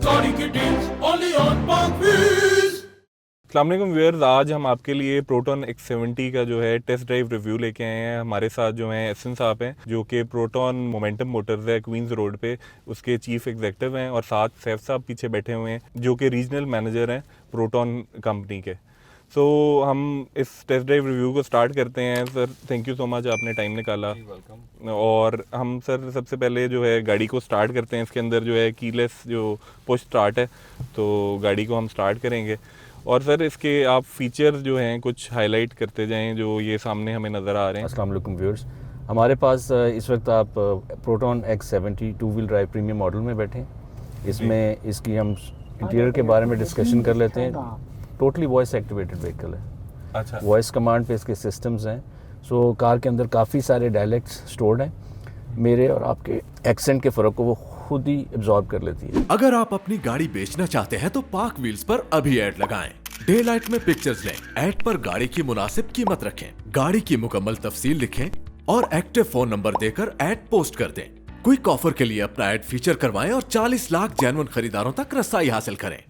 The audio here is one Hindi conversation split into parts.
सारी की डील्स ओनली ऑन पाक व्हील्स। अस्सलाम वालेकुम व्यूअर्स, आज हम आपके लिए प्रोटॉन X70 का जो है टेस्ट ड्राइव रिव्यू लेके आए हैं। हमारे साथ जो हैं एहसन साहब हैं जो कि प्रोटॉन मोमेंटम मोटर्स है क्वींस रोड पे, उसके चीफ एग्जीक्यूटिव हैं, और साथ सैफ साहब पीछे बैठे हुए हैं जो कि रीजनल मैनेजर हैं प्रोटॉन कंपनी के। सो हम इस टेस्ट ड्राइव रिव्यू को स्टार्ट करते हैं। Sir thank you so much, आपने टाइम निकाला। और हम सर सबसे पहले जो है गाड़ी को स्टार्ट करते हैं। इसके अंदर जो है कीलेस जो पुश स्टार्ट है, तो गाड़ी को हम स्टार्ट करेंगे। और सर इसके आप फीचर्स जो हैं कुछ हाईलाइट करते जाएं जो ये सामने हमें नज़र आ रहे हैं। अस्सलाम वालेकुम व्यूअर्स, हमारे पास इस वक्त आप proton X70 two wheel drive premium model में बैठे हैं। इसमें इसकी हम इंटीरियर के बारे में डिस्कशन कर लेते हैं। टोटली वॉइस एक्टिवेटेड व्हीकल है। अच्छा, वॉइस कमांड पे इसके सिस्टम्स हैं। सो कार के अंदर काफ़ी सारे डायलेक्ट्स स्टोर्ड हैं। मेरे और आपके एक्सेंट के फ़र्क को वो खुद ही एब्जॉर्ब कर लेती है। अगर आप अपनी गाड़ी बेचना चाहते हैं तो पार्क व्हील्स पर अभी ऐड लगाएं। डे लाइट में पिक्चर्स लें, ऐड पर गाड़ी की मुनासिब कीमत रखें, गाड़ी की मुकम्मल तफसील लिखें और एक्टिव फोन नंबर देकर ऐड पोस्ट कर दें। क्विक ऑफर के लिए अपना ऐड फीचर करवाएं और 40 लाख जेन्युइन खरीदारों तक रसाई हासिल करें।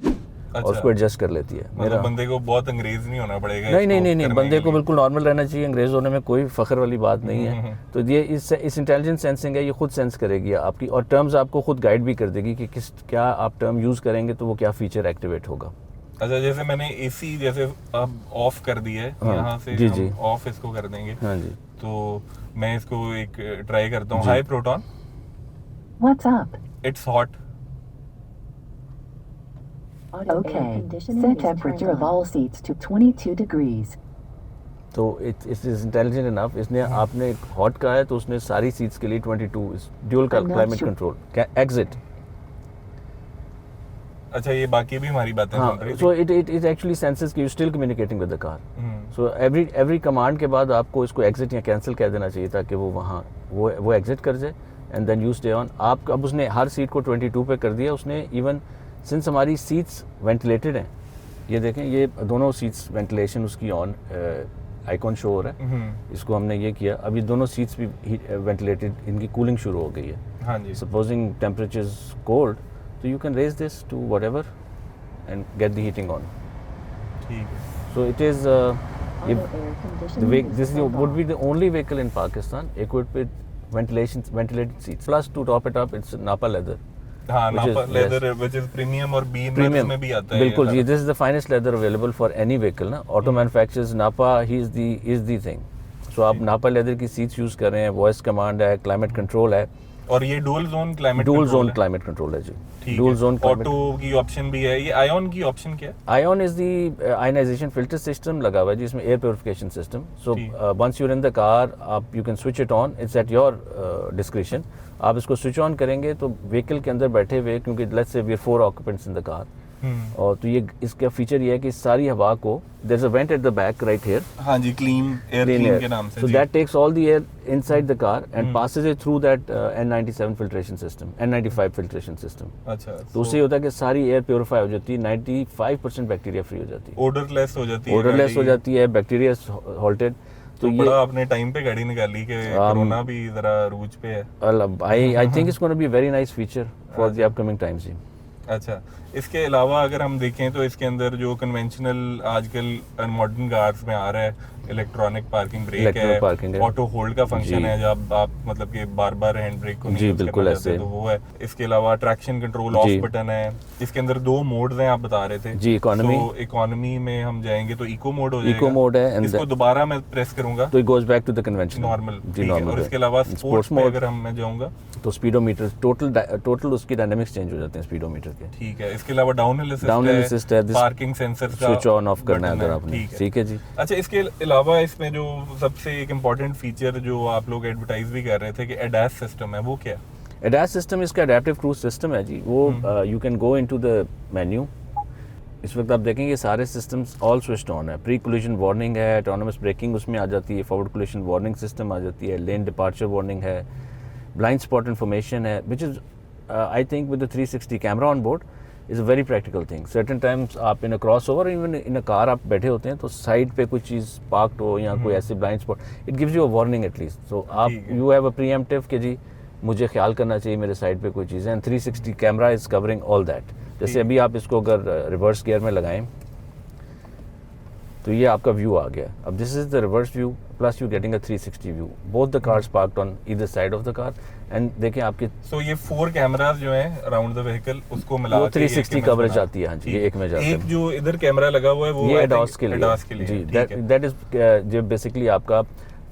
अच्छा। और उसको एडजस्ट कर लेती है। मतलब बंदे को बहुत अंग्रेज नहीं होना पड़ेगा। नहीं, बंदे को बिल्कुल नॉर्मल रहना चाहिए। अंग्रेज होने में कोई फ़ख्र वाली बात नहीं है। तो ये इस इंटेलिजेंट सेंसिंग है, ये खुद सेंस करेगी आपकी, और टर्म्स आपको खुद गाइड भी कर देगी कि क्या आप टर्म यूज़ करेंगे तो वो क्या फीचर एक्टिवेट होगा। अच्छा, जैसे मैंने एसी जैसे अब ऑफ कर दी है, हाँ, यहाँ से जी, हम जी। ऑफ इसको कर देंगे। हाँ जी, तो मैं इसको एक ट्राई करता हूँ। Hi Proton, What's up? It's hot. Okay. Set temperature of all seats to 22 degrees. तो इट इज इंटेलिजेंट इनफ। इसने आपने हॉट कहा है तो उसने सारी सीट्स के लिए 22 dual I'm not climate sure. Control exit. अच्छा, ये बाकी भी हमारी बातें हाँ, सुन रही थी। सो इट एक्चुअली सेंसेस कि you still communicating with the car. So every command के बाद आपको इसको एग्जिट या कैंसिल कह देना चाहिए ताकि वो वहाँ वो एग्जिट कर जाए and then you stay on. आप अब उसने हर सीट को 22 पे कर दिया उसने। इवन सिंस हमारी सीट्स वेंटिलेटेड हैं, ये देखें, ये दोनों सीट्स वेंटिलेशन उसकी ऑन आइकॉन शो हो रहा है। इसको हमने ये किया, अब ये दोनों सीट्स भी वेंटिलेटेड, इनकी कूलिंग शुरू हो गई है। हाँ जी। Supposing temperature is cold, so you can raise this to whatever and get the heating on. ठीक है। So it is if this would be the only vehicle in Pakistan equipped with ventilated seats. Plus to top it up, it's Napa leather. हाँ, which नापा is- leather which is premium और बीएमएस में भी आता है। बिल्कुल जी, this is the finest leather available for any vehicle ना। Auto manufacturers Napa is the thing. So आप Napa leather की seats use कर रहे हैं, voice command है, climate control है। और ये dual zone climate climate control है जी। ठीक डुअल है। जोन ऑटो की ऑप्शन भी है। ये आयन की ऑप्शन क्या है? Ion is the ionization filter system लगा हुआ है जिसमें air purification system. So once you're in the car, आप you can switch it on, it's at your description. आप इसको स्विच ऑन करेंगे तो व्हीकल के अंदर बैठे हुए, क्योंकि let's say we are 4 occupants in the car, और तो ये इसका फीचर ये है कि सारी हवा को, there is a vent at the back right here. हाँ जी, क्लीन एयर के नाम से। So that takes all the air inside the car and passes it through that N97 filtration system, N95 filtration system. अच्छा, तो उससे होता है कि सारी एयर प्योरीफाई हो जाती है, 95% बैक्टीरिया फ्री हो जाती है, ओडरलेस हो जाती है। ओडरलेस हो जाती है, बैक्टीरिया हॉल्टेड। तो बड़ा आपने टाइम पे गाड़ी निकाली कि कोरोना भी जरा रूज पे है। I think it's gonna be very nice feature for the upcoming times. अच्छा, इसके अलावा अगर हम देखें तो इसके अंदर जो कन्वेंशनल आजकल मॉडर्न कार्स में आ रहा है, इलेक्ट्रॉनिक पार्किंग ब्रेक है, ऑटो होल्ड का फंक्शन है जब आप मतलब कि बार बार हैंड ब्रेक को नहीं यूज करना चाहते तो वो है। इसके अलावा ट्रैक्शन कंट्रोल ऑफ बटन है। इसके अंदर 2 मोड्स हैं, आप बता रहे थे जी। इकोनॉमी में हम जाएंगे तो इको मोड हो जाएगा। इको मोड है, इसको दोबारा मैं प्रेस करूंगा तो it goes back to the conventional normal. जी, नॉर्मल। और इसके अलावा स्पोर्ट्स मोड अगर मैं जाऊंगा तो स्पीडोमीटर टोटल उसकी डायनामिक्स चेंज हो जाते हैं स्पीडोमीटर के। ठीक है। इसके अलावा डाउनहिल असिस्ट है, पार्किंग सेंसर का स्विच ऑन ऑफ करना है अगर आपने। ठीक है जी। अच्छा, इसके अलावा इसमें जो सबसे एक इम्पोर्टेंट फीचर जो आप लोग एडवर्टाइज भी कर रहे थे कि ADAS सिस्टम है, वो क्या? ADAS सिस्टम इसका अडेप्टिव क्रूज सिस्टम है जी। वो you can go into the menu. इस वक्त आप देखेंगे सारे सिस्टम्स ऑल स्विच्ड ऑन है। प्री कोलिजन वार्निंग है, ऑटोनोमस ब्रेकिंग उसमें आ जाती है, फॉरवर्ड कोलिजन वार्निंग सिस्टम आ जाती है, लेन डिपार्चर वार्निंग है, ब्लाइंड स्पॉट इन्फॉर्मेशन है, which is I think with the 360 camera on board is a very practical thing. Certain times आप in a crossover, even in a car आप बैठे होते हैं तो साइड पे कोई चीज़ पार्कड हो या कोई ऐसी blind spot, it gives you a warning at least. So आप यू हैव अ प्रीएम्प्टिव कि जी मुझे ख्याल करना चाहिए मेरे साइड पे कोई चीज़ है। And 360 camera is covering all that. जैसे अभी आप इसको अगर रिवर्स गियर में लगाएं तो ये आपका व्यू आ गया। अब this is the reverse view plus you getting a 360 view, both the cars parked on either side of the car. And देखें आपके सो ये 4 कैमरास जो हैं अराउंड द व्हीकल उसको मिला वो के एक 360 image कवरेज बना- आती है। हाँ जी, ये एक में जाता एक है। जो इधर कैमरा लगा हुआ है वो ये I एडॉस think के लिए ADAS के लिए जी, ठीक है। दैट इज जो बेसिकली आपका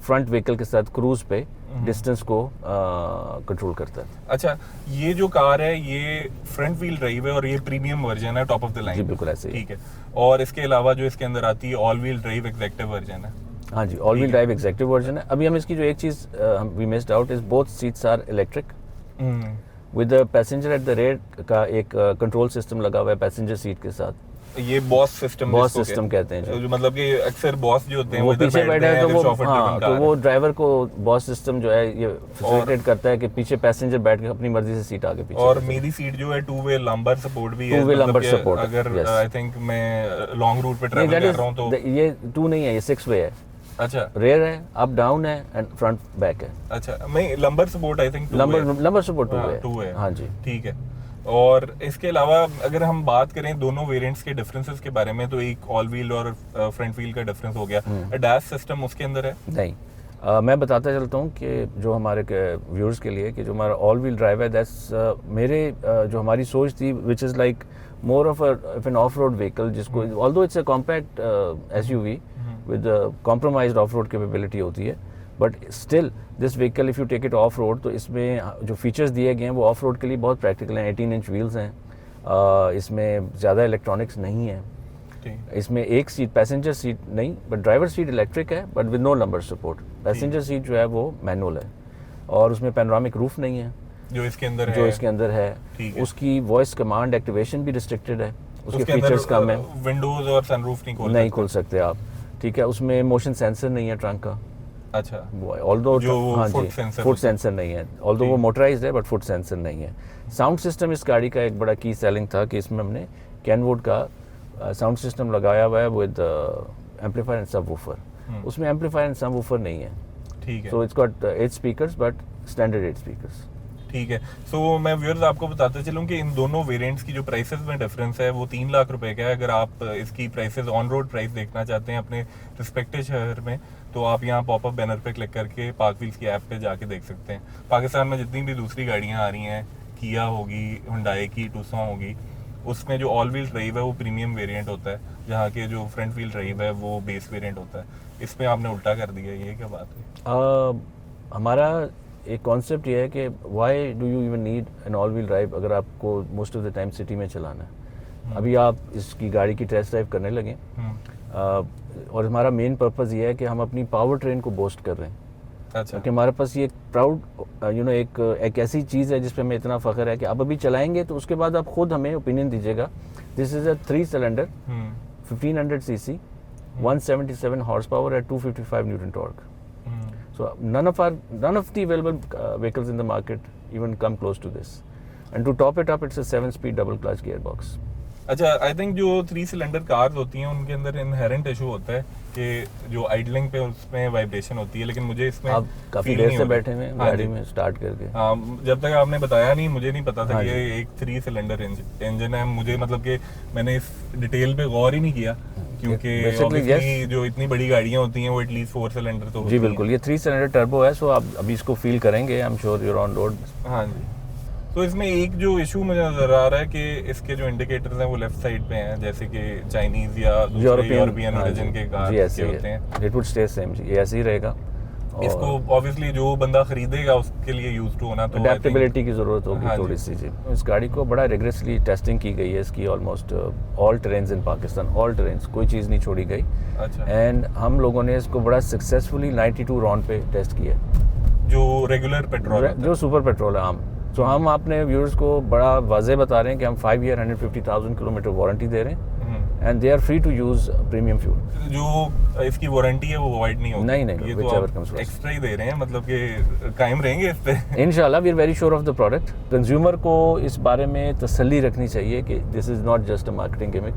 फ्रंट व्हीकल के साथ क्रूज पे डिस्टेंस को कंट्रोल करता है। अच्छा, ये जो कार है ये फ्रंट व्हील ड्राइव है और ये प्रीमियम वर्जन है, टॉप ऑफ द लाइन। जी, बिल्कुल ऐसे ही। ठीक है। और इसके अलावा जो इसके अंदर आती है all wheel drive executive version है। हाँ जी, all wheel drive executive version है। अभी हम इसकी जो एक चीज़ हम we missed out is both seats are electric with the passenger at the rear का एक कंट्रोल सिस्टम लगा हुआ है पैसेंजर सीट के साथ। ये बॉस सिस्टम बॉस सिस्टम कहते हैं जी। जो मतलब कि अक्सर बॉस जो होते हैं वो इधर पीछे बैठे हैं तो अगर वो chauffeur हाँ driven तो car वो है। ड्राइवर को बॉस सिस्टम जो है ये फैसिलिटेट करता है कि पीछे पैसेंजर बैठ के अपनी मर्जी से सीट आगे पीछे और कर सकते हैं। मेरी सीट जो है 2 वे लंबर सपोर्ट भी है। Two way मतलब lumbar कि support, अगर yes. आई थिंक मैं लॉन्ग रूट पे नहीं, ट्रैवल that कर is- रहा हूँ तो ये 2 नहीं है, ये 6 वे है। अच्छा रेयर है, अप डाउन है एंड फ्रंट बैक है। अच्छा, मैं lumbar support I think number support 2 है। 2 है। हाँ जी। ठीक है। और इसके अलावा अगर हम बात करें दोनों वेरिएंट्स के डिफरेंसेस के बारे में तो एक ऑल व्हील और फ्रंट व्हील का डिफरेंस हो गया। ADAS सिस्टम उसके अंदर है? नहीं, मैं बताता चलता हूँ कि जो हमारे व्यूअर्स के लिए कि जो हमारा ऑल व्हील ड्राइव है दैट्स मेरे जो हमारी सोच थी which is like more of an off road vehicle जिसको although it's a compact SUV with compromised off road capability होती है, but still this vehicle if you take it off road तो इसमें जो फीचर्स दिए गए हैं वो ऑफ रोड के लिए बहुत प्रैक्टिकल हैं। 18 इंच व्हील्स हैं, इसमें ज़्यादा इलेक्ट्रॉनिक्स नहीं है। ठीक। इसमें एक सीट पैसेंजर सीट नहीं बट ड्राइवर सीट इलेक्ट्रिक है but with no lumbar support. Passenger seat जो है वो मैनुअल है और उसमें पैनोरामिक रूफ नहीं है जो इसके अंदर जो है। इसके अंदर है। ठीक है। उसकी वॉइस कमांड एक्टिवेशन भी रिस्ट्रिक्टेड है, उसके उसके अंदर फीचर्स कम है, विंडोज और सनरूफ नहीं खोल नहीं सकते। खोल सकते आप। ठीक है, उसमें मोशन सेंसर नहीं है ट्रंक का, अच्छा, ऑल्दो जो वो हाँ foot जी sensor फुट सेंसर नहीं है, ऑल्दो वो मोटराइज्ड है बट फुट सेंसर नहीं है। साउंड सिस्टम इस गाड़ी का एक बड़ा की सेलिंग था कि इसमें हमने कैनवुड का साउंड सिस्टम लगाया हुआ है विद एम्पलीफायर एंड सबवूफर। उसमें एम्पलीफायर एंड सबवूफर नहीं है, ठीक है। So it's got 8 speakers but standard 8 speakers. ठीक है। सो मैं व्यूअर्स आपको बताते चलूं कि इन दोनों वेरिएंट्स की जो प्राइसेस में डिफरेंस है वो 3 लाख रुपए का है। अगर आप इसकी प्राइसेस ऑन रोड प्राइस देखना चाहते हैं अपने रिस्पेक्टिव शहर में तो आप यहाँ पॉपअप बैनर पे क्लिक करके पार्क व्हील्स की ऐप पे जाके देख सकते हैं। पाकिस्तान में जितनी भी दूसरी गाड़ियाँ आ रही हैं, किया होगी, हुंडई की, टूसॉन होगी, उसमें जो ऑल व्हील ड्राइव है वो प्रीमियम वेरिएंट होता है, जहाँ के जो फ्रंट व्हील ड्राइव है वो बेस वेरिएंट होता है। इसमें आपने उल्टा कर दिया, ये क्या बात है? हमारा एक कॉन्सेप्ट ये है कि why do you even need an all wheel drive अगर आपको most of the time city में चलाना है। अभी आप इसकी गाड़ी की टेस्ट ड्राइव करने लगे और हमारा मेन पर्पज़ ये है कि हम अपनी पावर ट्रेन को बूस्ट कर रहे हैं। अच्छा, क्योंकि हमारे पास ये प्राउड एक ऐसी चीज़ है जिस पे हमें इतना फ़ख्र है कि आप अभी चलाएंगे तो उसके बाद आप खुद हमें ओपिनियन दीजिएगा। This is a 3 cylinder 1500 cc 177 horse power at 255 newton torque. So none of the available vehicles in the market even come close to this. And to top it up, it's a 7-speed double clutch gearbox. अच्छा, आई थिंक जो 3 सिलेंडर कार्स होती हैं उनके अंदर इनहेरेंट इशू होता है कि जो आइडलिंग पे उसमें वाइब्रेशन होती है, लेकिन मुझे इसमें आप काफ़ी feel देर नहीं से होता। बैठे हुए हैं हाँ गाड़ी जी। में स्टार्ट करके। हाँ, जब तक आपने बताया नहीं मुझे नहीं पता था हाँ कि जी। ये एक 3 सिलेंडर इंजन है। मुझे मतलब कि मैंने इस डिटेल पे गौर ही नहीं किया क्योंकि Basically, obviously जो इतनी बड़ी गाड़ियाँ होती हैं वो एटलीस्ट 4 सिलेंडर तो होती जी हैं। बिल्कुल, ये 3 सिलेंडर टर्बो है, सो आप अभी इसको फील करेंगे। आई am sure you're on road. हाँ जी। तो इसमें एक जो इशू मुझे नजर आ रहा है कि इसके जो इंडिकेटर्स हैं वो लेफ्ट साइड पे हैं, जैसे कि चाइनीज या यूरोपियन ओरिजिन के कार जी ऐसे होते हैं। इट वुड स्टे सेम जी, ये ऐसे ही रहेगा। इसको ऑब्वियसली जो बंदा खरीदेगा उसके लिए यूज टू होना तो अडेप्टेबिलिटी की ज़रूरत होगी हाँ जी। थोड़ी सी जी। इस गाड़ी को बड़ा रिग्रेसली टेस्टिंग की गई है इसकी, ऑलमोस्ट ऑल टेरेन्स इन पाकिस्तान, ऑल टेरेन्स, कोई चीज़ नहीं छोड़ी गई। अच्छा, एंड हम लोगों ने इसको बड़ा सक्सेसफुली 92 राउंड पे टेस्ट किया, जो रेगुलर पेट्रोल जो सुपर पेट्रोल है आम। तो हम अपने व्यूअर्स को बड़ा वाजे बता रहे हैं कि हम 5 ईयर 150,000 किलोमीटर वारंटी दे रहे हैं and they are free to use premium fuel. जो इसकी वारंटी है वो अवॉइड नहीं होगी। नहीं, ये तो whichever आप comes first. एक्स्ट्रा ही दे रहे हैं, मतलब कि कायम रहेंगे इस पे। इंशाल्लाह we are very sure of the product. Consumer को इस बारे में तसल्ली रखनी चाहिए कि this is not just a marketing gimmick,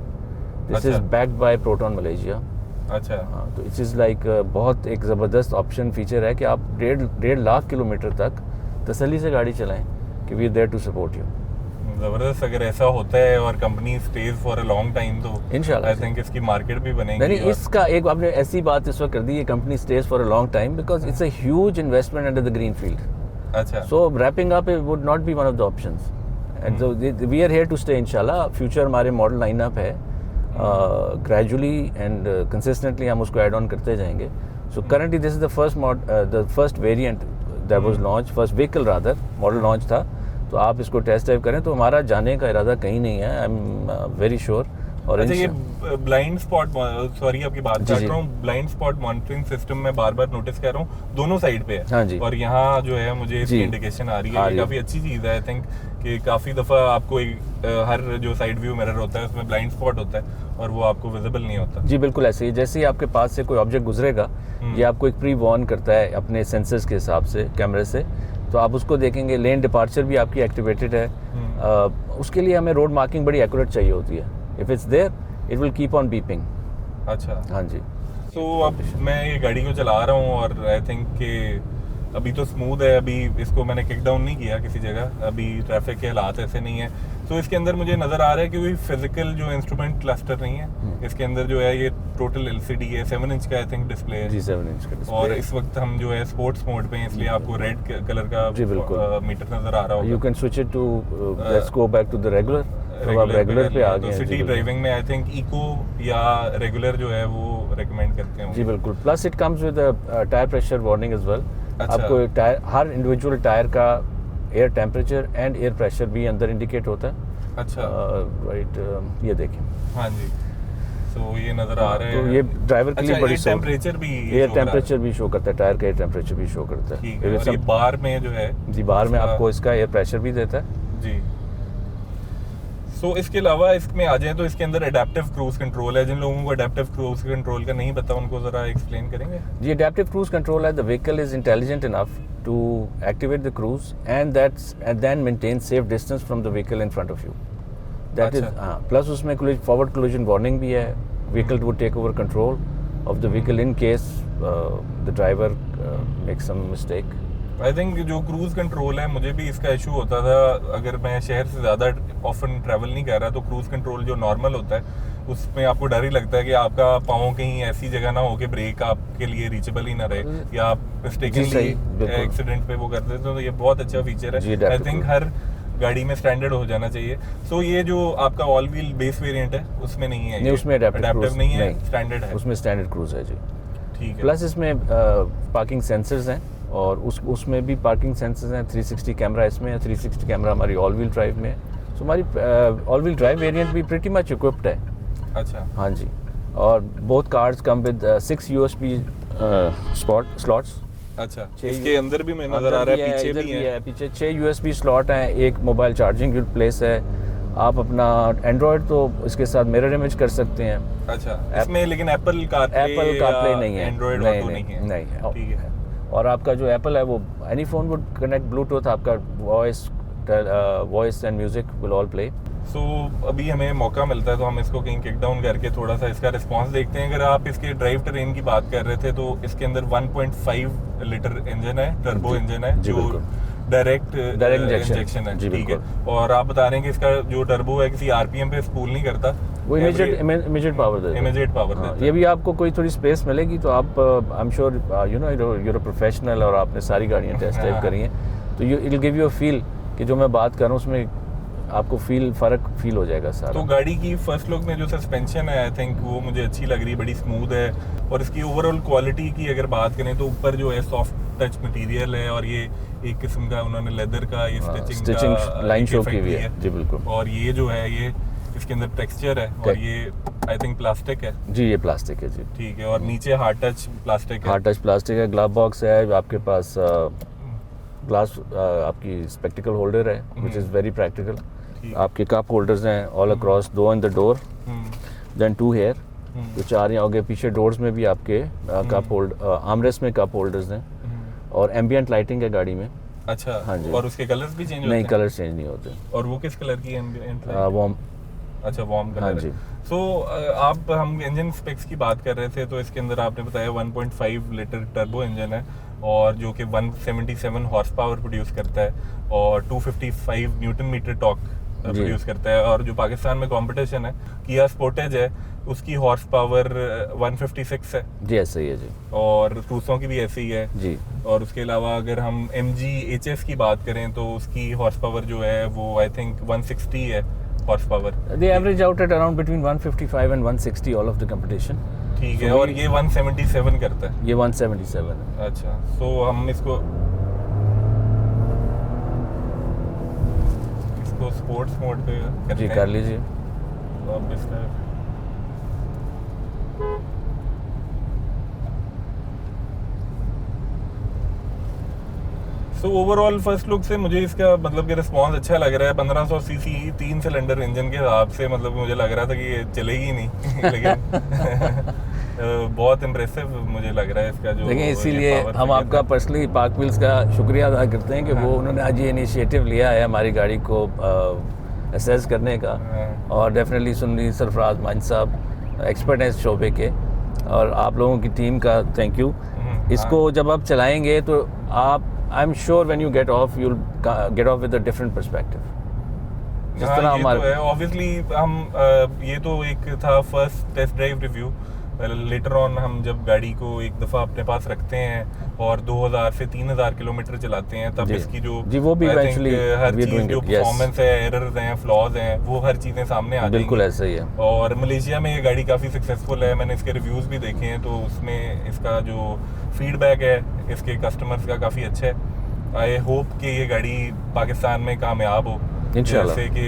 this is अच्छा। Backed by Proton Malaysia. अच्छा, हाँ, तो इट इज़ लाइक बहुत एक ज़बरदस्त ऑप्शन फीचर है कि आप 1.5 लाख किलोमीटर तक तसल्ली से गाड़ी चलाएं कि we are there to support you. जबरदस्त। अगर ऐसा होता है और company stays for a long time तो इंशाल्लाह आई थिंक इसकी मार्केट भी बनेगी। नहीं, और- इसका एक आपने ऐसी बात इस वक्त कर दी, ये company stays for a long time because it's a huge investment under the green field. अच्छा So wrapping up it would not be one of the options, and so we are here to stay inshallah. Future हमारे मॉडल लाइन अप है, gradually and consistently हम उसको add on करते जाएंगे. So currently this is the first variant that was launched, first vehicle rather, model launch था. तो आप इसको टेस्ट ड्राइव करें तो हमारा जाने का इरादा कहीं नहीं है, आई एम वेरी श्योर। और अच्छा, ये ब्लाइंड स्पॉट, सॉरी आपकी बात जी, काट जी। रहा हूँ, ब्लाइंड स्पॉट मॉनिटरिंग सिस्टम में बार बार नोटिस कर रहा हूँ दोनों साइड पे है। हाँ जी। और यहाँ जो है मुझे इसकी जी। इंडिकेशन आ रही आ है, रही ये है। काफी अच्छी चीज है। आई थिंक कि काफी दफा आपको हर जो साइड व्यू मिरर होता है उसमें ब्लाइंड स्पॉट होता है और वो आपको विजिबल नहीं होता। जी बिल्कुल ऐसे ही, जैसे ही आपके पास से कोई ऑब्जेक्ट गुजरेगा ये आपको एक प्री वार्न करता है अपने सेंसर्स के हिसाब से, कैमरे से, तो आप उसको देखेंगे। लेन डिपार्चर भी आपकी एक्टिवेटेड है। उसके लिए हमें रोड मार्किंग बड़ी एक्यूरेट चाहिए होती है। If it's there it will keep on beeping. अच्छा, हाँ जी। तो अब मैं ये गाड़ी को चला रहा हूँ और आई थिंक कि अभी तो स्मूथ है, अभी इसको मैंने किक डाउन नहीं किया किसी जगह, अभी ट्रैफिक के हालात ऐसे नहीं है। तो इसके अंदर मुझे नज़र आ रहा है कि कोई फिजिकल जो इंस्ट्रूमेंट क्लस्टर नहीं है इसके अंदर, जो है ये टोटल एलसीडी है, 7 इंच का आई थिंक डिस्प्ले है जी 7 इंच का डिस्प्ले। और इस वक्त हम जो है स्पोर्ट्स मोड पे हैं, इसलिए आपको रेड कलर का जी, बिल्कुल। मीटर नज़र आ रहा होगा। You can switch it to let's go back to the regular. तो आप रेगुलर पे आ गए हैं। सिटी जी, ड्राइविंग में आई थिंक इको या रेगुलर जो है वो रेकमेंड करते हैं। जी बिल्कुल। Plus it comes with tyre pressure warning as well. अच्छा। आपको टायर, हर इंडिविजुअल टायर का air temperature and air pressure भी अंदर इंडिकेट होता है। अच्छा, राइट, ये देखें। हाँ जी। तो ये नजर आ रहा है। तो ये ड्राइवर के लिए अच्छा, बड़ी एयर टेम्परेचर भी एयर show करा टेम्परेचर भी शो करता है, टायर का एयर टेम्परेचर भी शो करता है। ठीक है। और ये बार में जो है जी बाहर में उसका- आपको इसका एयर प्रेशर भी देता है। जी। सो इसके अलावा इसमें आ जाए तो इसके अंदर एडेप्टिव क्रूज कंट्रोल है। जिन लोगों को एडेप्टिव क्रूज कंट्रोल का नहीं पता उनको जरा एक्सप्लेन करेंगे। जी एडेप्टिव क्रूज कंट्रोल है, the vehicle is intelligent enough to activate the cruise and then maintain safe distance from the vehicle in front of you. That is, अच्छा। हाँ, प्लस उसमें फॉरवर्ड कोलिजन वार्निंग भी है। Vehicle would take over control of the vehicle in case the driver make some mistake. I think जो क्रूज कंट्रोल है, मुझे भी इसका इशू होता था। अगर मैं शहर से ज़्यादा ऑफन ट्रैवल नहीं कर रहा तो क्रूज कंट्रोल जो नॉर्मल होता है उसमें आपको डर ही लगता है कि आपका पाँव कहीं ऐसी जगह ना हो कि ब्रेक आपके लिए रीचेबल ही ना रहे या आप मिस्टेकनली सही, बिल्कुल। एक्सीडेंट पे वो कर देते हो। तो ये बहुत अच्छा फीचर जी, है। आई adaptive थिंक cruise। हर गाड़ी में स्टैंडर्ड हो जाना चाहिए। सो ये जो आपका ऑल व्हील बेस वेरिएंट है उसमें नहीं है, नहीं, ये उसमें एडेप्टिव नहीं है, स्टैंडर्ड है। उसमें स्टैंडर्ड क्रूज है जी। ठीक है। प्लस इसमें पार्किंग सेंसर्स हैं और उसमें भी पार्किंग सेंसर्स हैं। 360 कैमरा इसमें है, 360 कैमरा हमारी ऑल व्हील ड्राइव में है। सो हमारी ऑल व्हील ड्राइव वेरिएंट भी प्रीटी मच इक्विप्ड है। अच्छा, हाँ जी। और both cars come with 6 USB slots. अच्छा। इसके अंदर भी मैं नजर आ रहा है, पीछे इधर भी है। पीछे 6 USB स्लॉट हैं, एक मोबाइल चार्जिंग प्लेस है। आप अपना एंड्रॉयड तो इसके साथ मिरर इमेज कर सकते हैं। अच्छा, इसमें लेकिन एप्पल कारप्ले नहीं है, एंड्रॉइड ऑटो नहीं है। नहीं। ठीक है। और आपका जो एप्पल है वो any phone would connect Bluetooth, आपका voice and music will all play. So अभी हमें मौका मिलता है तो हम इसको कहीं किक डाउन करके थोड़ा सा इसका रिस्पांस देखते हैं। अगर आप इसके ड्राइव ट्रेन की बात कर रहे थे तो इसके अंदर 1.5 लीटर इंजन है, टर्बो इंजन है, जी, जो बिल्कुल। डायरेक्ट इंजेक्शन है। जी, ठीक है। बिल्कुल। और आप बता रहे हैं कि इसका जो टर्बो है किसी आरपीएम पे स्पूल नहीं करता, वो इमीडिएट पावर देता है। इमीडिएट पावर हाँ, देता है। ये भी आपको कोई थोड़ी स्पेस मिलेगी तो आप आई am sure you know you're a professional और आपने सारी गाड़ियाँ टेस्ट ड्राइव हाँ। करी हैं तो it will give you a feel कि जो मैं बात कर रहा हूँ उसमें आपको फ़र्क फील हो जाएगा सारा। तो गाड़ी की फर्स्ट लुक में जो सस्पेंशन है आई थिंक वो मुझे अच्छी लग रही है, बड़ी स्मूथ है। और इसकी ओवरऑल क्वालिटी की अगर बात करें तो ऊपर जो है सॉफ्ट टच मटेरियल है और ये एक किस्म का उन्होंने लेदर का ये स्टिचिंग लाइन शो की हुई है। जी बिल्कुल। और ये जो है ये इसके अंदर टेक्सचर है और ये आई थिंक प्लास्टिक है। जी ये प्लास्टिक है जी। ठीक है। और नीचे हार्ड टच प्लास्टिक है। हार्ड टच प्लास्टिक है, ग्लव बॉक्स है आपके पास, ग्लास आपकी स्पेक्टिकल होल्डर है विच इज़ वेरी प्रैक्टिकल। आपके कप होल्डर्स हैं all across, 2 in the door then 2 here, तो 4 यहाँ हो गए। पीछे डोर्स में भी आपके कप होल्ड आर्मरेस्ट में कप होल्डर्स हैं और एम्बियंट लाइटिंग है गाड़ी में। अच्छा। हाँ जी। और उसके कलर्स भी चेंज होते नहीं, हैं? कलर चेंज नहीं होते। और वो किस कलर की एम्बिएंट वार्म। अच्छा, वार्म कलर हाँ है। जी। सो हम इंजन स्पेक्स की बात कर रहे थे तो इसके अंदर आपने बताया 1.5 लीटर टर्बो इंजन है और जो कि 177 हॉर्स पावर प्रोड्यूस करता है और 255 न्यूटन मीटर टॉर्क प्रोड्यूस करता है। और जो पाकिस्तान में कंपटीशन है किया स्पोर्टेज है, उसकी हॉर्स पावर 156 है जी, ऐसे ही है जी। और क्रूसों की भी ऐसी ही है जी। और उसके अलावा अगर हम MG HS की बात करें तो उसकी हॉर्स पावर जो है वो आई थिंक 160 है horse power. They average out at around between 155 and 160 all of the competition. ठीक है, और ये 177 करता है। ये 177 है। अच्छा, तो हम इसको स्पोर्ट्स मोड पे करते जी, हैं। कर लीजिए। तो अब इसका ओवरऑल फर्स्ट लुक से मुझे इसका मतलब कि रिस्पॉन्स अच्छा लग रहा है। 1500 सीसी 3 सिलेंडर इंजन के हिसाब से मतलब मुझे लग रहा था कि ये चलेगी नहीं लेकिन बहुत इम्प्रेसिव मुझे लग रहा है इसका जो देखिए, इसीलिए power हम figure आपका है। पर्सनली पाक व्हील्स का शुक्रिया अदा करते हैं कि वो उन्होंने आज ये इनिशिएटिव लिया है हमारी गाड़ी को असेस करने का। और डेफिनेटली सुनील सरफराज मान साहब एक्सपर्ट हैं इस शोबे के, और आप लोगों की टीम का थैंक यू। इसको जब आप चलाएंगे तो आप आई am sure when you get of you get of with a different perspective. जिस तरह ये हमारे तो है ऑब्वियसली हम ये तो एक था first test drive review. Later on हम जब गाड़ी को एक दफ़ा अपने पास रखते हैं और 2000 से 3000 किलोमीटर चलाते हैं तब जी। इसकी जो जी, वो भी I think, eventually her we are cheese doing जो it, yes. परफॉर्मेंस है, एरर्स हैं, फ्लॉज हैं, वो हर चीज़ें सामने आ बिल्कुल जाएंगी। ऐसा ही है। और मलेशिया में ये गाड़ी काफ़ी सक्सेसफुल है, मैंने इसके रिव्यूज़ भी देखे हैं तो उसमें इसका जो फीडबैक है इसके कस्टमर्स का काफ़ी अच्छा है। आई होप कि ये गाड़ी पाकिस्तान में कामयाब हो, इंशाल्लाह। जैसे कि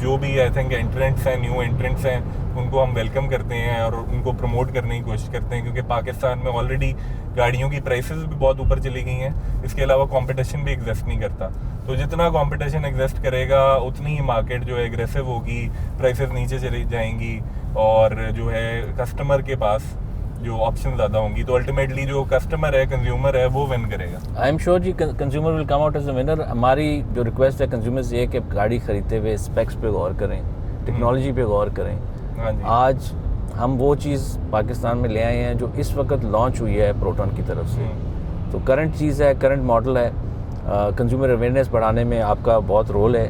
जो भी आई थिंक एंट्रेंट्स हैं, न्यू एंट्रेंट्स हैं, उनको हम वेलकम करते हैं और उनको प्रमोट करने की कोशिश करते हैं क्योंकि पाकिस्तान में ऑलरेडी गाड़ियों की प्राइसेस भी बहुत ऊपर चली गई हैं। इसके अलावा कंपटीशन भी एग्जिस्ट नहीं करता, तो जितना कंपटीशन एग्जिस्ट करेगा उतनी ही मार्केट जो है एग्रेसिव होगी, प्राइसेस नीचे चली जाएंगी और जो है कस्टमर के पास जो ऑप्शन ज़्यादा होंगी, तो अल्टीमेटली जो कस्टमर है, कंज्यूमर है, वो विन करेगा। आई एम श्योर जी consumer will come out as a winner. हमारी जो रिक्वेस्ट है कंज्यूमर से ये कि गाड़ी खरीदते हुए स्पेक्स पे गौर करें, टेक्नोलॉजी पे गौर करें। हाँ जी। आज हम वो चीज़ पाकिस्तान में ले आए हैं जो इस वक्त लॉन्च हुई है प्रोटॉन की तरफ से। तो करंट चीज़ है, करंट मॉडल है। कंज्यूमर अवेयरनेस बढ़ाने में आपका बहुत रोल है।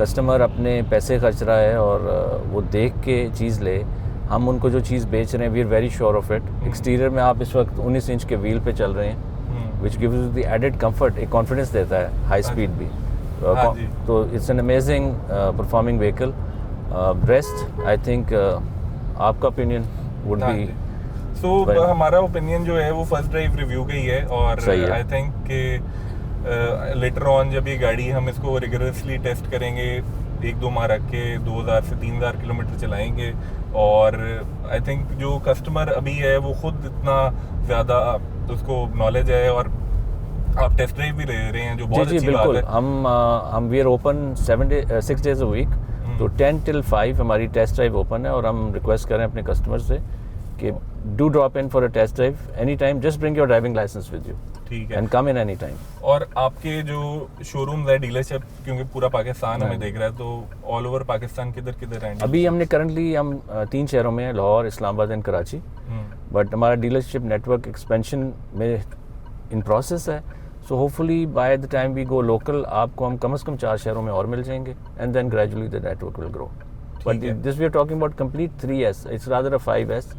कस्टमर अपने पैसे खर्च रहा है और वो देख के चीज़ ले। हम उनको जो चीज़ बेच रहे हैं we are very sure of it. Exterior में आप इस वक्त 19 इंच के व्हील पे चल रहे हैं which gives you the added comfort, एक कॉन्फिडेंस देता है, हाई स्पीड भी। हाँ जी। तो it's an amazing performing vehicle. Best I think आपका ओपिनियन वुड बी। सो हमारा ओपिनियन जो है वो फर्स्ट ड्राइव रिव्यू का ही है और सही है। आई थिंक कि लेटर ऑन जब ये गाड़ी हम इसको रिगरसली टेस्ट करेंगे, 1-2 माह रख के 2000 से 3000 किलोमीटर चलाएंगे और आई थिंक जो कस्टमर अभी है वो खुद इतना ज़्यादा उसको नॉलेज है और आप टेस्ट ड्राइव भी ले रहे हैं जो बहुत जी अच्छी बिल्कुल। बात है। हम we are open 6 days a week, तो 10 till 5 हमारी टेस्ट ड्राइव ओपन है और हम रिक्वेस्ट करें अपने कस्टमर से कि do drop in for a test drive any time, just bring your driving licence with you ठीक है। And come in any time. और आपके जो शोरूम्स है, डीलरशिप, क्योंकि पूरा पाकिस्तान हमें देख रहा है, तो ऑल ओवर पाकिस्तान किधर किधर हैं? अभी हमने करंटली हम 3 शहरों में हैं, लाहौर, इस्लामाबाद एंड कराची। बट हमारा डीलरशिप नेटवर्क एक्सपेंशन में इन प्रोसेस है। So hopefully by the time we go local आपको हम कम से कम 4 शहरों में और मिल जाएंगे and then gradually the network will grow. But this we are talking about complete 3S, it's rather a 5S।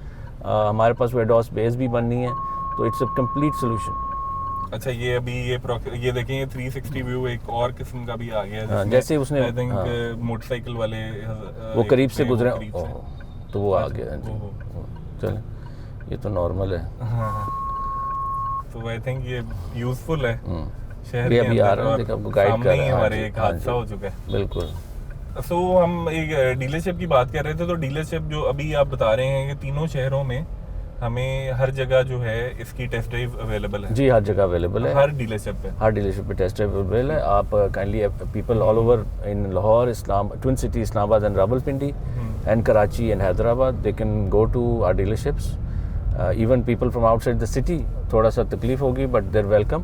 हमारे पास वेडॉस बेस भी बननी है, तो इट्स अ कंप्लीट सोल्यूशन। अच्छा, ये अभी ये देखें, ये 360 व्यू एक और किस्म का भी आ गया है जिसमें जैसे उसने आई थिंक मोटरसाइकिल वाले वो करीब से गुजरे करीब से। तो वो आ गया। चलें, ये तो नॉर्मल है। तो आई थिंक ये यूजफुल है शहर ये के अभी आ अंदर रहा है, और देखो आपको गाइड कर सामने रहा ही है। हाँ हमारे जी, एक हाँ हादसा जी। हो चुका है। बिल्कुल। सो हम एक डीलरशिप की बात कर रहे थे, तो डीलरशिप जो अभी आप बता रहे हैं कि तीनों शहरों में हमें हर जगह जो है इसकी टेस्ट ड्राइव अवेलेबल है। जी, हर जगह अवेलेबल है, हर डीलरशिप पे। हर डीलरशिप पे टेस्ट ड्राइव अवेलेबल है। आप kindly people all over in Lahore, twin city Islamabad and Rawalpindi and Karachi and Hyderabad, they can go to our dealerships. Even people from outside the city, थोड़ा सा तकलीफ होगी but they're welcome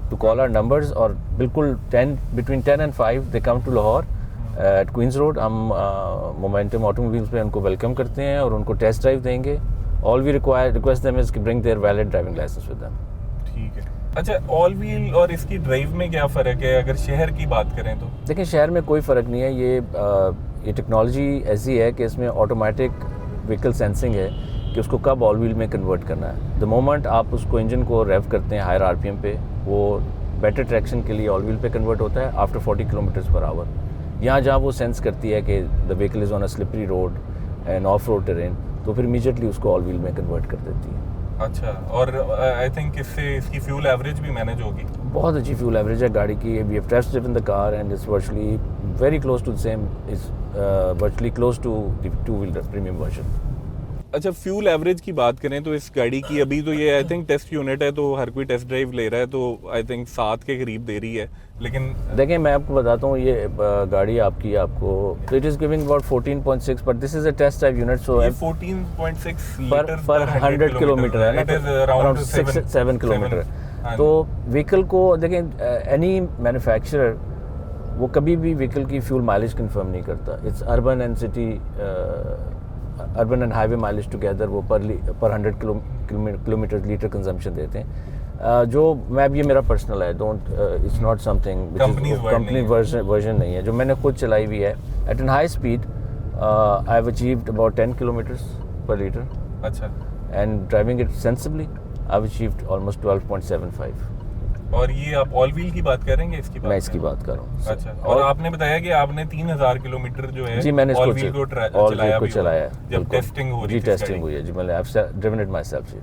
to call our numbers. और बिल्कुल between 10 and 5 they come to Lahore at Queens Road. हम मोमेंटम ऑटोमोबाइल्स पे उनको वेलकम करते हैं और उनको टेस्ट ड्राइव देंगे। All we request them is कि bring their valid driving licence with them. ठीक है। अच्छा, ऑल व्हील और इसकी ड्राइव में क्या फ़र्क है अगर शहर की बात करें तो? देखिए शहर में कोई फ़र्क नहीं है, ये टेक्नोलॉजी ऐसी है कि इसमें ऑटोमेटिक व्हीकल सेंसिंग है कि उसको कब ऑल व्हील में कन्वर्ट करना है। द मोमेंट आप उसको इंजन को रेव करते हैं हायर आरपीएम पे, वो बेटर ट्रैक्शन के लिए ऑल व्हील पे कन्वर्ट होता है आफ्टर 40 km/h। यहाँ जहाँ वो सेंस करती है कि the vehicle is on a slippery road end of road terrain, तो फिर इमीडिएटली उसको ऑल व्हील में कन्वर्ट कर देती है। अच्छा, और आई थिंक इससे इसकी फ्यूल एवरेज भी मैनेज होगी? बहुत अच्छी फ्यूल एवरेज है गाड़ी की। We have test driven the car and it's virtually very close to the same, is virtually close to the 2-wheeler premium version. अच्छा, फ्यूल एवरेज की बात करें तो इस गाड़ी की अभी तो ये आई थिंक टेस्ट यूनिट है, तो हर कोई टेस्ट ड्राइव ले रहा है, तो आई थिंक 7 के करीब दे रही है, लेकिन देखें मैं आपको बताता हूँ ये गाड़ी आपकी आपको it is giving about 14.6, but this is a test drive unit, so ये 14.6 पर 100 किलोमीटर है ना, it is around around 6-7 kilometre. तो व्हीकल को देखें, एनी मैन्युफैक्चरर वो कभी भी व्हीकल की फ्यूल माइलेज कंफर्म नहीं करता। It's urban and city, urban and highway mileage together वो पर 100 किलोमीटर लीटर कंजम्पशन देते हैं। जो मैं ये मेरा पर्सनल है, don't it's not something company version नहीं है, जो मैंने खुद चलाई हुई है। At an high speed I have achieved about 10 km/l। अच्छा, and driving it sensibly I have achieved almost 12.75। और ये आप ऑल व्हील की बात करेंगे? इसकी बात मैं इसकी बात कर रहा हूँ। अच्छा, और आपने बताया कि आपने 3000 किलोमीटर जो है जी मैंने ऑल व्हील को चलाया है, जब टेस्टिंग हो रही जी थी? टेस्टिंग हुई है जी, मैंने ड्रिवन इट माई सेल्फ जी।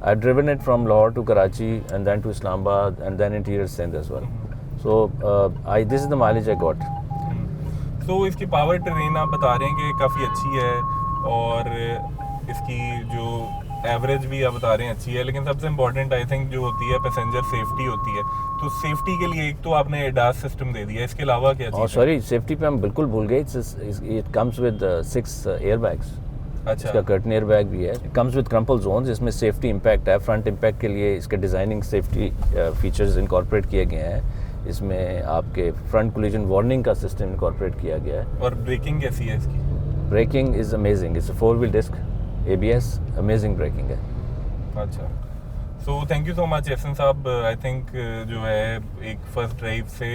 I driven it from Lahore to Karachi and then to Islamabad and then interior Sindh as well. So I this is the mileage I got. तो इसकी पावर ट्रेन आप बता रहे हैं कि काफ़ी अच्छी है, और इसकी जो एवरेज भी आप बता रहे हैं अच्छी है, लेकिन सबसे इम्पोर्टेंट आई थिंक जो होती है पैसेंजर सेफ्टी होती है। तो सेफ्टी के लिए एक तो आपने एडास सिस्टम दे दिया, इसके अलावा क्या चीज़ है? सॉरी, सेफ्टी पे हम बिल्कुल भूल गए। It comes with 6 airbags. अच्छा, इसका कर्टन एयर बैग भी है। It comes with crumple zones, इसमें सेफ्टी इम्पैक्ट है। फ्रंट इम्पैक्ट के लिए इसके डिज़ाइनिंग सेफ्टी फीचर्स इनकॉर्पोरेट किए गए हैं। इसमें आपके फ्रंट कोलिजन वार्निंग का सिस्टम इनकॉर्पोरेट किया गया है। और ब्रेकिंग कैसी है इसकी? Braking is amazing, it's a 4-wheel disc ABS, amazing braking है। अच्छा, so thank you so much Ehsan साहब। आई थिंक जो है एक फर्स्ट ड्राइव से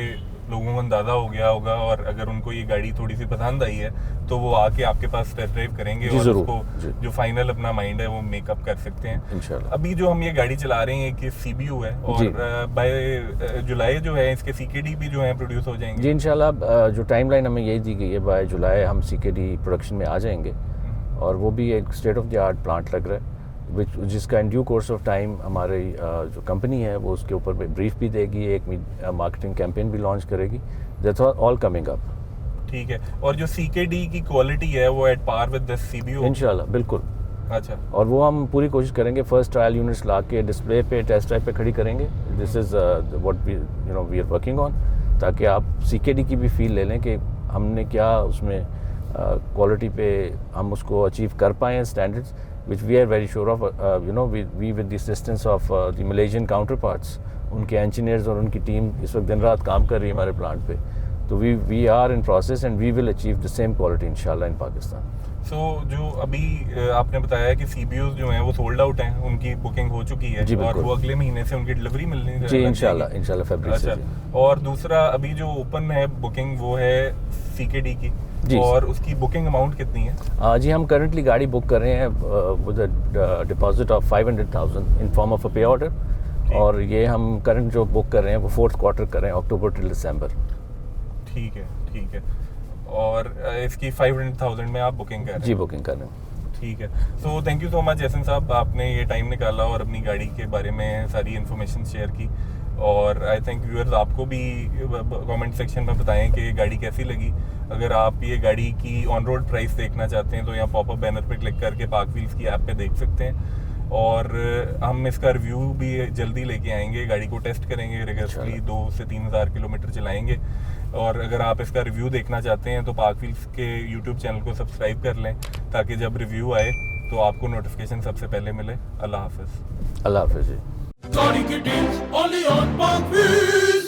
लोगों को अंदाज़ा हो गया होगा, और अगर उनको ये गाड़ी थोड़ी सी पसंद आई है तो वो आके आपके पास टेस्ट ड्राइव करेंगे और उसको जो फाइनल अपना माइंड है वो मेकअप कर सकते हैं इंशाल्लाह। अभी जो हम ये गाड़ी चला रहे हैं कि CBU है, और बाय जुलाई जो है इसके CKD भी जो है प्रोड्यूस हो जाएंगे? जी इंशाल्लाह, जो टाइमलाइन हमें यही दी गई है, बाय जुलाई हम CKD प्रोडक्शन में आ जाएंगे, और वो भी एक state of the art plant लग रहा है, जिसका in due course of time हमारी जो कंपनी है वो उसके ऊपर ब्रीफ भी देगी, एक मार्केटिंग कैंपेन भी लॉन्च करेगी। That's all coming up. ठीक है, और जो CKD की क्वालिटी है वो at par with the CBU? इंशाल्लाह बिल्कुल। अच्छा, और वो हम पूरी कोशिश करेंगे फर्स्ट ट्रायल यूनिट्स ला के डिस्प्ले पे टेस्ट ड्राइव पे खड़ी करेंगे। This is what we are working on, ताकि आप CKD की भी फील ले लें कि हमने क्या उसमें क्वालिटी पे हम उसको अचीव कर पाए हैं standards, which we are very sure of. We with the assistance of the Malaysian counterparts, उनके engineers और उनकी टीम इस वक्त दिन रात काम कर रही है हमारे प्लांट पे, तो we are in process and we will achieve the same quality inshallah in Pakistan. So जो अभी आपने बताया कि CBUs जो हैं वो सोल्ड आउट हैं, उनकी बुकिंग हो चुकी है, और वो अगले महीने से उनकी डिलीवरी मिलनी है जी इंशाल्लाह फरवरी से। और दूसरा अभी जो ओपन है बुकिंग वो है CKD की, और उसकी बुकिंग अमाउंट कितनी है? जी हम करंटली गाड़ी बुक कर रहे हैं with a deposit of 500,000 in form of a पे ऑर्डर, और ये हम करंट जो बुक कर रहे हैं वो 4th क्वार्टर कर रहे हैं, अक्टूबर टिल दिसंबर। ठीक है, और इसकी 500,000 में आप बुकिंग कर रहे हैं? जी बुकिंग कर रहे हैं। ठीक है, so thank you so much Ehsan साहब, आपने ये टाइम निकाला और अपनी गाड़ी के बारे में सारी इन्फॉर्मेशन शेयर की, और आई थिंक व्यूअर्स आपको भी कमेंट सेक्शन में बताएं कि ये गाड़ी कैसी लगी। अगर आप ये गाड़ी की ऑन रोड प्राइस देखना चाहते हैं तो यहाँ पॉपअप बैनर पे क्लिक करके पार्क व्हील्स की ऐप पे देख सकते हैं, और हम इसका रिव्यू भी जल्दी लेके आएंगे, गाड़ी को टेस्ट करेंगे रिगर्सली, 2 से 3 हज़ार किलोमीटर चलाएंगे। और अगर आप इसका रिव्यू देखना चाहते हैं तो पार्क व्हील्स के यूट्यूब चैनल को सब्सक्राइब कर लें, ताकि जब रिव्यू आए तो आपको नोटिफिकेशन सबसे पहले मिले। अल्लाह हाफिज़। अल्लाह हाफिज़ जी। गाड़ी की deals only on Park Wheels।